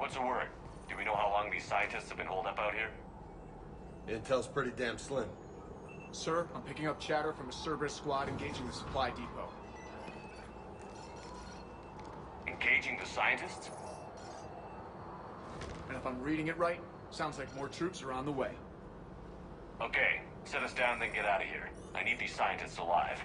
What's the word? Do we know how long these scientists have been holed up out here? Intel's pretty damn slim. Sir, I'm picking up chatter from a Cerberus squad engaging the supply depot. Engaging the scientists? And if I'm reading it right, sounds like more troops are on the way. Okay, set us down, then get out of here. I need these scientists alive.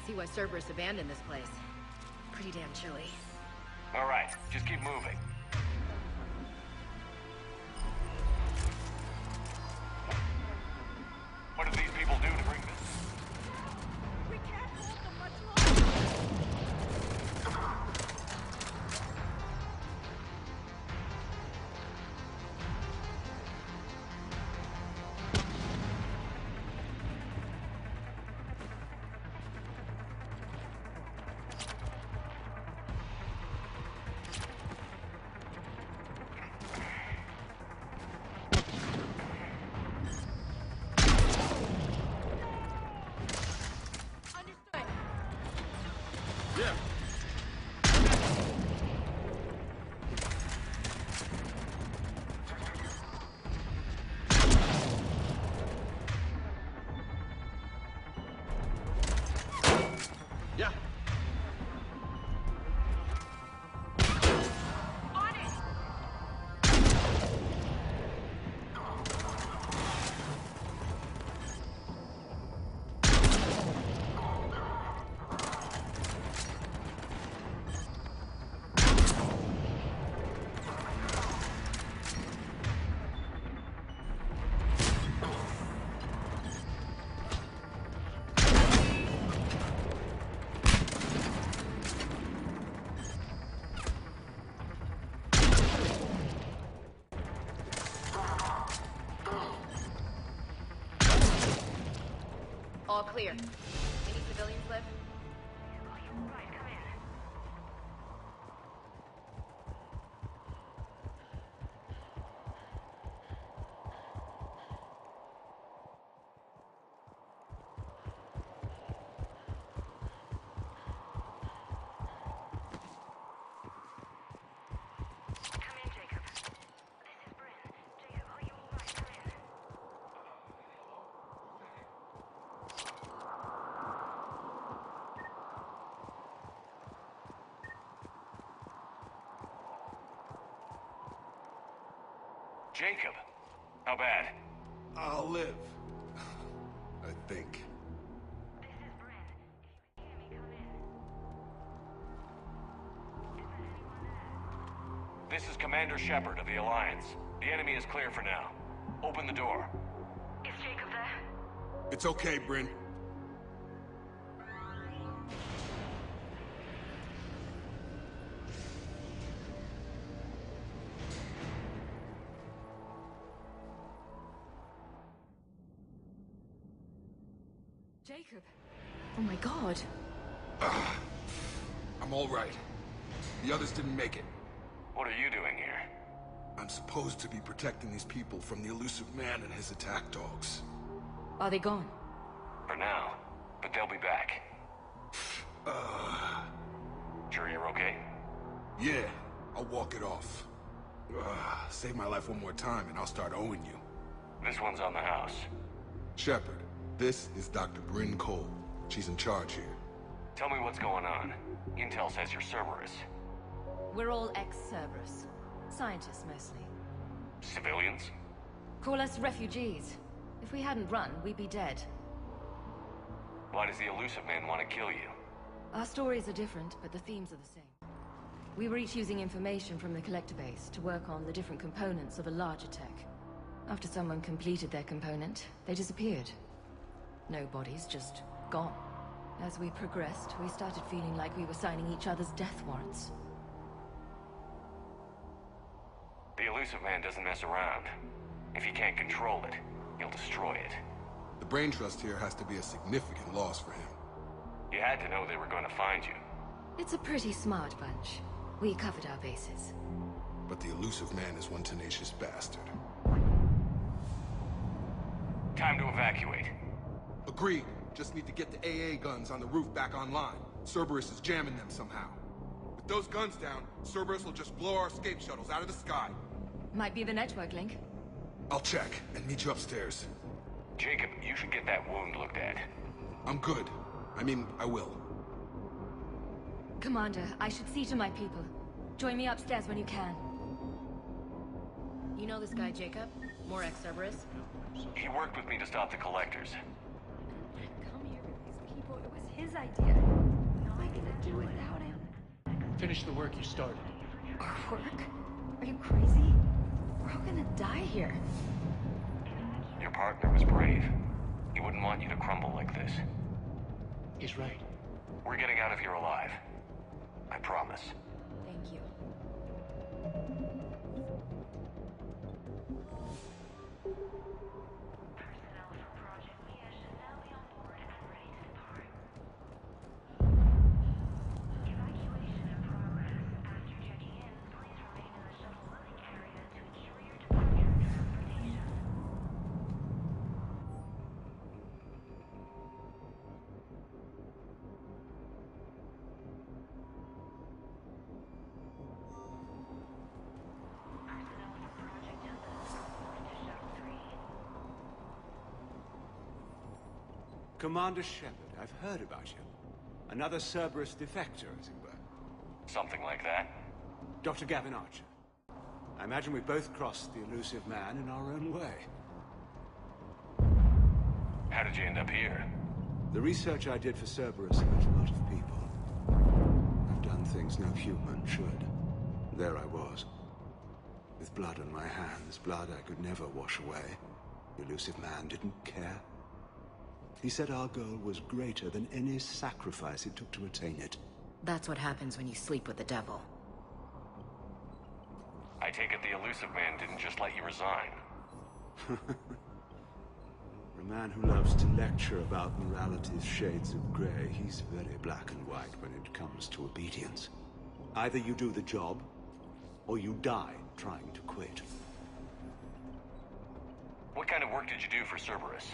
See why Cerberus abandoned this place. Pretty damn chilly. All right, just keep moving. What did these people do to bring this? We can't hold them much longer. All clear. Any civilians left? Right, come in. Come in, Jacob. This is Bryn. Jacob, are you alright? Come in. Jacob, how bad? I'll live. I think. This is Bryn. If you can hear me, come in. Is there anyone there? This is Commander Shepard of the Alliance. The enemy is clear for now. Open the door. Is Jacob there? It's okay, Bryn. Jacob. Oh my god. I'm all right. The others didn't make it. What are you doing here? I'm supposed to be protecting these people from the elusive man and his attack dogs. Are they gone? For now, but they'll be back. Sure you're okay? Yeah, I'll walk it off. Save my life one more time and I'll start owing you. This one's on the house. Shepard, this is Dr. Bryn Cole. She's in charge here. Tell me what's going on. Intel says you're Cerberus. We're all ex-Cerberus. Scientists, mostly. Civilians? Call us refugees. If we hadn't run, we'd be dead. Why does the Elusive Man want to kill you? Our stories are different, but the themes are the same. We were each using information from the Collector base to work on the different components of a larger tech. After someone completed their component, they disappeared. No bodies, just gone. As we progressed, we started feeling like we were signing each other's death warrants. The Elusive Man doesn't mess around. If he can't control it, he'll destroy it. The brain trust here has to be a significant loss for him. You had to know they were going to find you. It's a pretty smart bunch. We covered our bases. But the Elusive Man is one tenacious bastard. Time to evacuate. Agreed. Just need to get the AA guns on the roof back online. Cerberus is jamming them somehow. With those guns down, Cerberus will just blow our escape shuttles out of the sky. Might be the network link. I'll check and meet you upstairs. Jacob, you should get that wound looked at. I'm good. I mean, I will. Commander, I should see to my people. Join me upstairs when you can. You know this guy, Jacob? More ex-Cerberus? He worked with me to stop the Collectors. Come here with these people. It was his idea. What am I gonna do without him? Finish the work you started. Our work? Are you crazy? We're all gonna die here. Your partner was brave. He wouldn't want you to crumble like this. He's right. We're getting out of here alive. I promise. Thank you. Personnel from Project Mia should now be on board and ready to depart. Evacuation in progress. After checking in, please remain in the shuttle loading area to ensure your departure and transportation. Personnel from Project Tempest, report to Shuttle 3. Commander Shepard, I've heard about you. Another Cerberus defector, as it were. Something like that? Dr. Gavin Archer. I imagine we both crossed the Elusive Man in our own way. How did you end up here? The research I did for Cerberus hurt a lot of people. I've done things no human should. There I was. With blood on my hands, blood I could never wash away. The Elusive Man didn't care. He said our goal was greater than any sacrifice it took to attain it. That's what happens when you sleep with the devil. I take it the Elusive Man didn't just let you resign. For a man who loves to lecture about morality's shades of grey, he's very black and white when it comes to obedience. Either you do the job, or you die trying to quit. What kind of work did you do for Cerberus?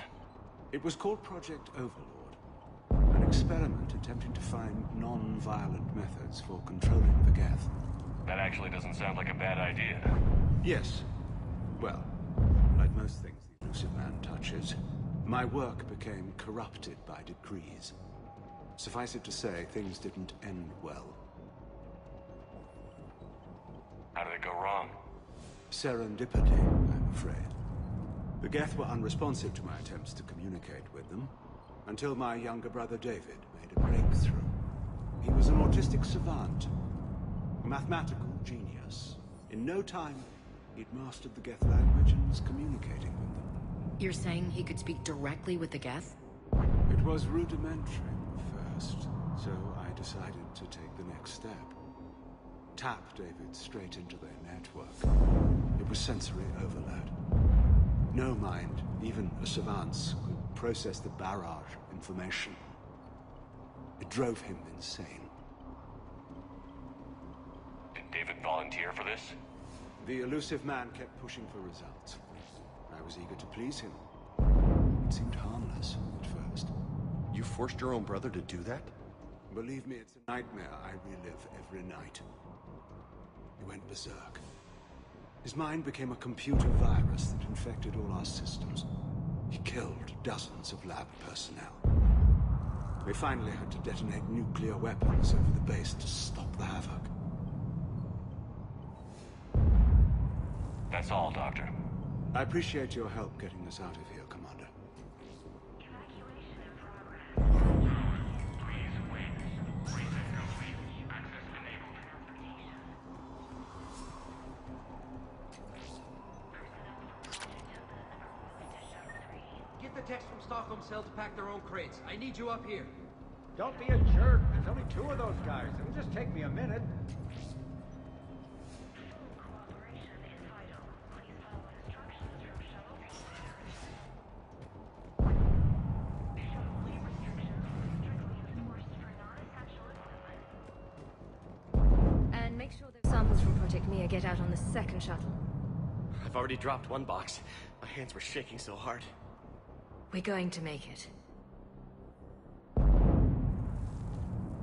It was called Project Overlord, an experiment attempting to find non-violent methods for controlling the Geth. That actually doesn't sound like a bad idea. Yes. Well, like most things the Elusive Man touches, my work became corrupted by decrees. Suffice it to say, things didn't end well. How did it go wrong? Serendipity, I'm afraid. The Geth were unresponsive to my attempts to communicate with them, until my younger brother David made a breakthrough. He was an autistic savant, a mathematical genius. In no time, he'd mastered the Geth language and was communicating with them. You're saying he could speak directly with the Geth? It was rudimentary at first, so I decided to take the next step. Tap David straight into their network. It was sensory overload. No mind, even a savant's, could process the barrage of information. It drove him insane. Did David volunteer for this? The Elusive Man kept pushing for results. I was eager to please him. It seemed harmless at first. You forced your own brother to do that? Believe me, it's a nightmare I relive every night. He went berserk. His mind became a computer virus that infected all our systems. He killed dozens of lab personnel. We finally had to detonate nuclear weapons over the base to stop the havoc. That's all, Doctor. I appreciate your help getting us out of here, Commander. Evacuation in progress. Please wait. Reset complete. Access enabled. Get the techs from Stockholm Cell to pack their own crates. I need you up here. Don't be a jerk. There's only 2 of those guys. It'll just take me a minute. Cooperation is vital. Please follow instructions from shuttle commanders. Shuttle leave restrictions will be strictly enforced for non-essential equipment. And make sure those samples from Project Mia get out on the second shuttle. I've already dropped one box. My hands were shaking so hard. We're going to make it.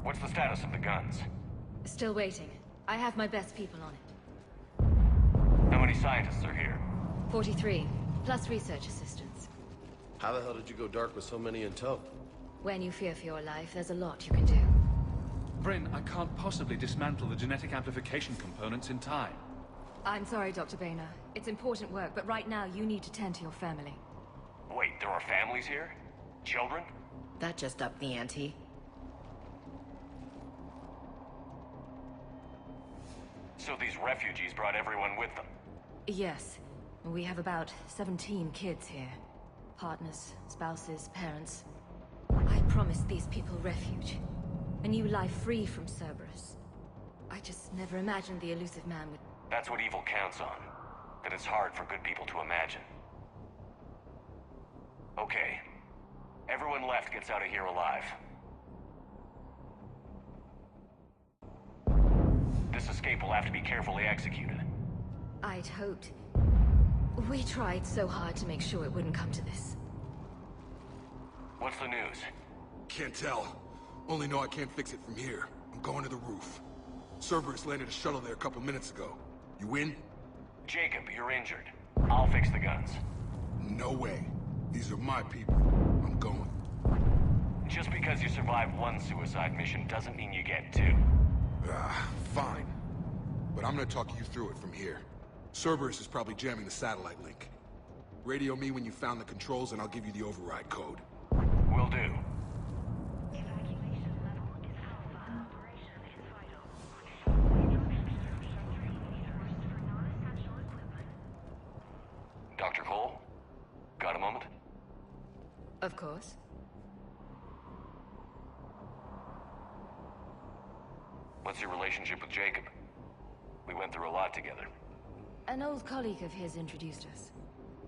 What's the status of the guns? Still waiting. I have my best people on it. How many scientists are here? 43, plus research assistants. How the hell did you go dark with so many in tow? When you fear for your life, there's a lot you can do. Bryn, I can't possibly dismantle the genetic amplification components in time. I'm sorry, Dr. Boehner. It's important work, but right now you need to tend to your family. Wait, there are families here? Children? That just upped the ante. So these refugees brought everyone with them? Yes. We have about 17 kids here. Partners, spouses, parents. I promised these people refuge. A new life free from Cerberus. I just never imagined the elusive man would... That's what evil counts on. That it's hard for good people to imagine. Okay. Everyone left gets out of here alive. This escape will have to be carefully executed. I'd hoped. We tried so hard to make sure it wouldn't come to this. What's the news? Can't tell. Only know I can't fix it from here. I'm going to the roof. Cerberus landed a shuttle there a couple minutes ago. You in? Jacob, you're injured. I'll fix the guns. No way. These are my people. I'm going. Just because you survived one suicide mission doesn't mean you get two. Fine. But I'm gonna talk you through it from here. Cerberus is probably jamming the satellite link. Radio me when you found the controls and I'll give you the override code. Will do. Evacuation level is alpha. Operation is vital. Follow instructions from shelter meters for non-essential equipment. Dr. Cole? Got a moment? Of course. What's your relationship with Jacob? We went through a lot together. An old colleague of his introduced us.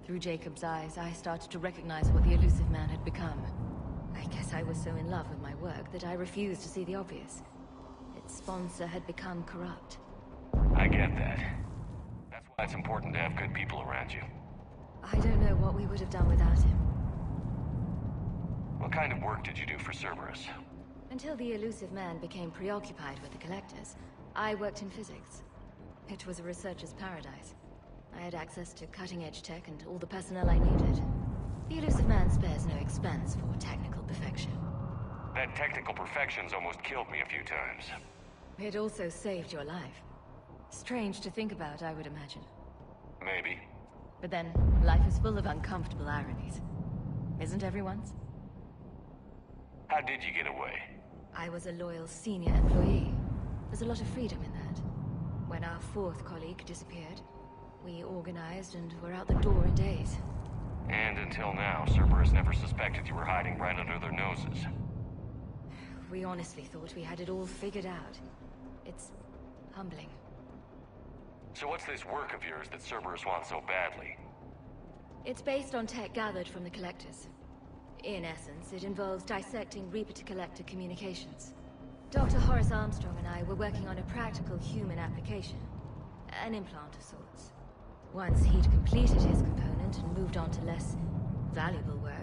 Through Jacob's eyes, I started to recognize what the elusive man had become. I guess I was so in love with my work that I refused to see the obvious. Its sponsor had become corrupt. I get that. That's why it's important to have good people around you. I don't know what we would have done without him. What kind of work did you do for Cerberus? Until the elusive man became preoccupied with the Collectors, I worked in physics. It was a researcher's paradise. I had access to cutting-edge tech and all the personnel I needed. The elusive man spares no expense for technical perfection. That technical perfection's almost killed me a few times. It also saved your life. Strange to think about, I would imagine. Maybe. But then, life is full of uncomfortable ironies. Isn't everyone's? How did you get away? I was a loyal senior employee. There's a lot of freedom in that. When our fourth colleague disappeared, we organized and were out the door in days. And until now, Cerberus never suspected you were hiding right under their noses. We honestly thought we had it all figured out. It's humbling. So what's this work of yours that Cerberus wants so badly? It's based on tech gathered from the Collectors. In essence, it involves dissecting Reaper-to-Collector communications. Dr. Horace Armstrong and I were working on a practical human application. An implant of sorts. Once he'd completed his component and moved on to less valuable work,